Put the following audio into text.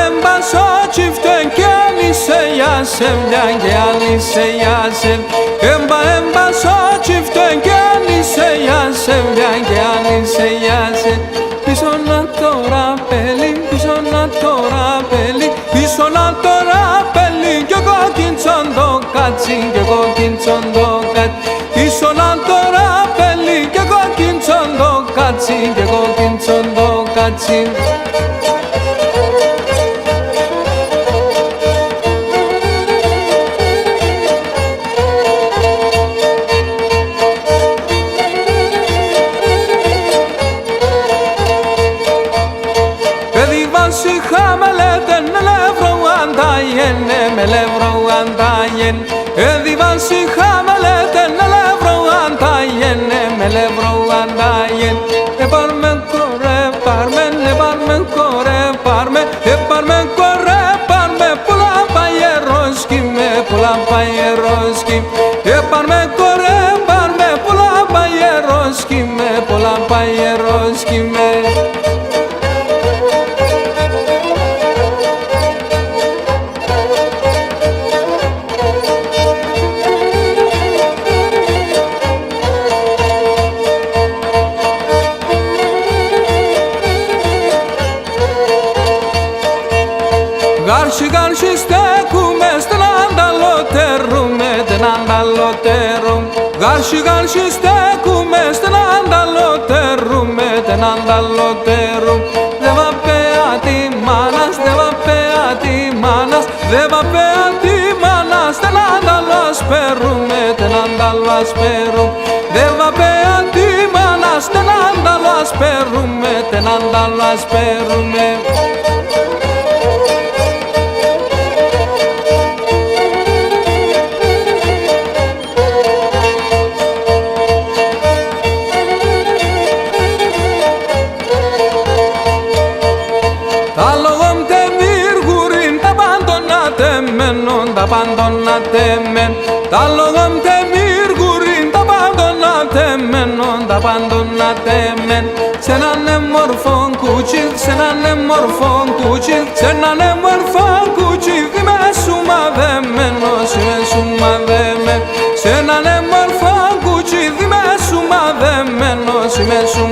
Έμπα σο τσιφτέν κι άλλη σε γιάσεμ, μια και άλλη σε γιάσεμ. Έμπα σο τσιφτέν κι άλλη σε γιάσεμ, μια και άλλη σε γιάσεμ. Πίσω να το ραπέλι, πίσω να το ραπέλι, πίσω να το ραπέλι, κι εγώ κιντσον το κάτσι, κι εγώ κιντσον το κάτσι. Πίσω να το ραπέλι, κι εγώ κιντσον το κάτσι, κι εγώ κιντσον το κάτσι. Μελευρωαντάιεν, εδίβαση χαμελέτεν, μελευρωαντάιεν, μελευρωαντάιεν. Επάρμε κορέ, πάρμε, επάρμε κορέ, πάρμε, επάρμε κορέ, πάρμε, πουλά παγερόσκι με, πουλά παγερόσκι. Επάρμε κορέ, πάρμε, πουλά παγερόσκι με, πουλά παγερόσκι με. Γάρσι, γάρσι στέκουμε στην ανταλότερουμε, την ανταλότερου. Γάρσι, γάρσι στέκουμε στην ανταλότερουμε, την ανταλότερου. Δε βαπέα τη μάνας, δε βαπέα τη μάνας, δε βαπέα τη μάνας, την ανταλό ασπέρουμε, την ανταλό ασπέρου. Δε βαπέα τη μάνας, την ανταλό ασπέρουμε, την ανταλό ασπέρουμε. Τα παντονατέμεν, τα λόγαμ τε μυργουρήν, τα παντονατέμεν, τα παντονατέμεν. Σ' έναν εμμορφόν κουτσί, σ' έναν εμμορφόν κουτσί, σ' έναν εμμορφόν κουτσί, είμαι σου μαδεμένος, είμαι σου μαδεμένος. Σ' έναν εμμορφόν κουτσί, είμαι σου μαδεμένος, είμαι σου